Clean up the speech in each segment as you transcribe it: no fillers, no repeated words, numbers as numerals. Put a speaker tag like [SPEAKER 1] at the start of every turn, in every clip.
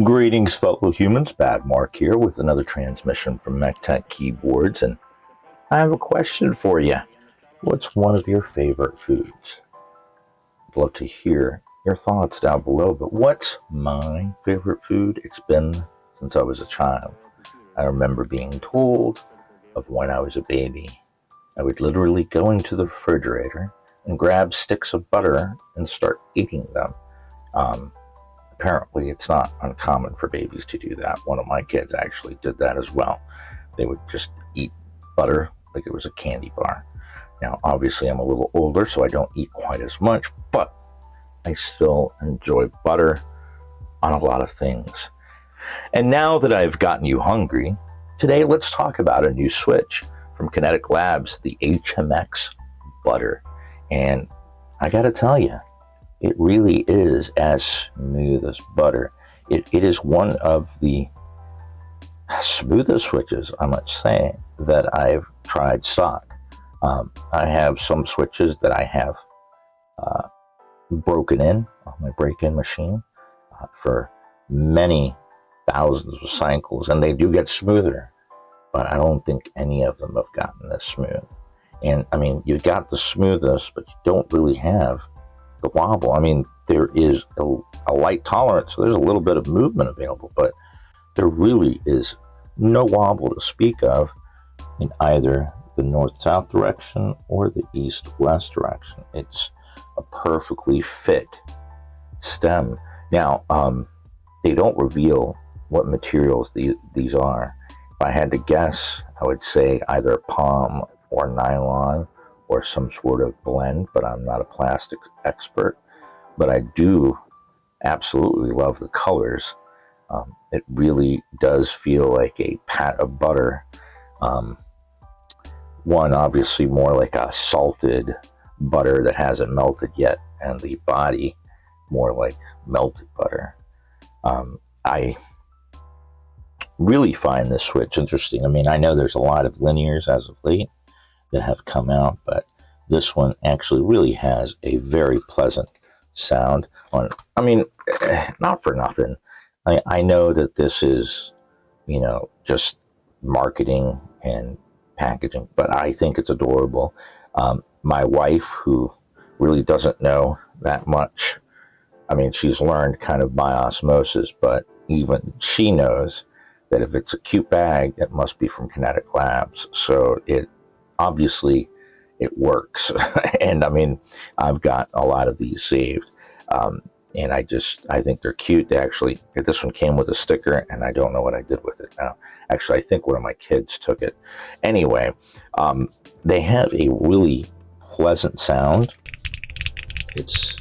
[SPEAKER 1] Greetings, fellow humans. Bad Mark here with another transmission from Metre Keyboards, and I have a question for you. What's one of your favorite foods? I'd love to hear your thoughts down below, but what's my favorite food? It's been since I was a child. I remember being told of when I was a baby. I would literally go into the refrigerator and grab sticks of butter and start eating them. Apparently, it's not uncommon for babies to do that. One of my kids actually did that as well. They would just eat butter like it was a candy bar. Now, obviously, I'm a little older, so I don't eat quite as much, but I still enjoy butter on a lot of things. And now that I've gotten you hungry, today let's talk about a new switch from Kinetic Labs, the HMX butter. And I gotta tell you, it really is as smooth as butter. It is one of the smoothest switches, I must say, that I've tried stock. I have some switches that I have broken in on my break-in machine for many thousands of cycles, and they do get smoother, but I don't think any of them have gotten this smooth. And I mean, you got the smoothness, but you don't really have the wobble. I mean, there is a light tolerance, so there's a little bit of movement available, but there really is no wobble to speak of in either the north-south direction or the east-west direction. It's a perfectly fit stem. Now, they don't reveal what materials these are. If I had to guess, I would say either palm or nylon or some sort of blend, but I'm not a plastics expert. But I do absolutely love the colors. It really does feel like a pat of butter. One, obviously more like a salted butter that hasn't melted yet, and the body more like melted butter. I really find this switch interesting. I mean, I know there's a lot of linears as of late that have come out, but this one actually really has a very pleasant sound on. I mean, not for nothing. I know that this is, just marketing and packaging, but I think it's adorable. My wife, who really doesn't know that much, I mean, she's learned kind of by osmosis, but even she knows that if it's a cute bag, it must be from Kinetic Labs. So it obviously it works. And I mean, I've got a lot of these saved. And I think they're cute. This one came with a sticker, and I don't know what I did with it now. Actually, I think one of my kids took it. Anyway, they have a really pleasant sound. It's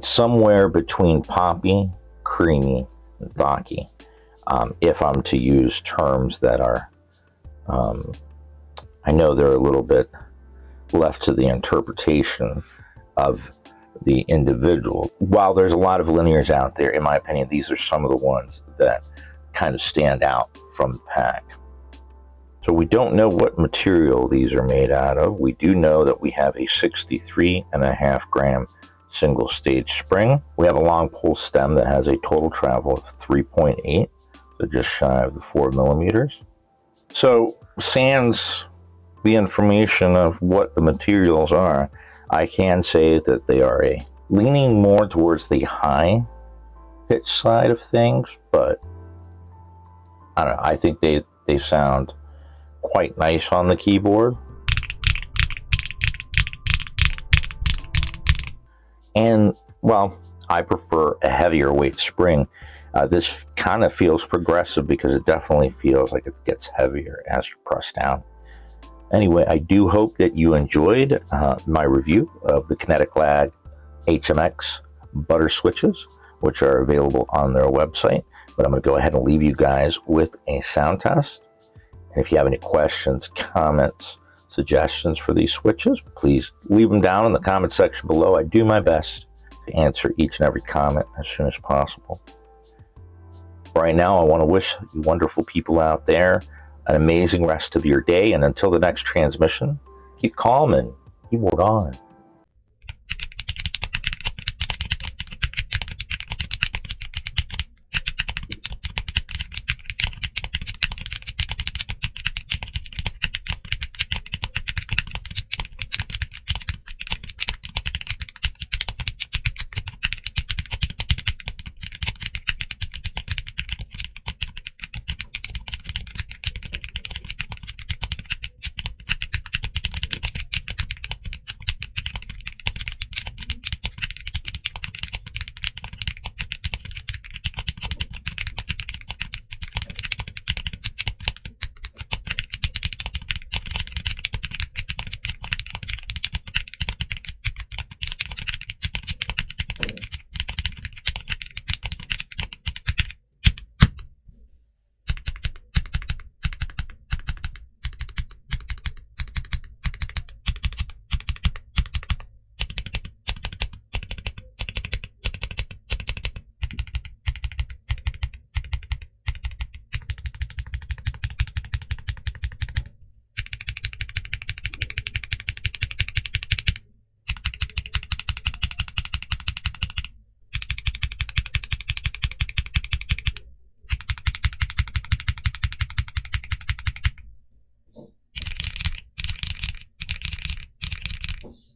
[SPEAKER 1] somewhere between poppy, creamy, and thocky. If I'm to use terms that are, I know they're a little bit left to the interpretation of the individual. While there's a lot of linears out there, in my opinion, these are some of the ones that kind of stand out from the pack. So we don't know what material these are made out of. We do know that we have a 63.5 gram single stage spring. We have a long pole stem that has a total travel of 3.8, so just shy of the 4 millimeters. So sans the information of what the materials are, I can say that they are leaning more towards the high pitch side of things, but I don't know, I think they sound quite nice on the keyboard. And, well, I prefer a heavier weight spring. This kind of feels progressive because it definitely feels like it gets heavier as you press down. Anyway, I do hope that you enjoyed my review of the Kinetic Lab HMX butter switches, which are available on their website. But I'm going to go ahead and leave you guys with a sound test. And if you have any questions, comments, suggestions for these switches, please leave them down in the comment section below. I do my best to answer each and every comment as soon as possible. Right now, I want to wish you wonderful people out there an amazing rest of your day, and until the next transmission, keep calm and keyboard on.
[SPEAKER 2] Nice.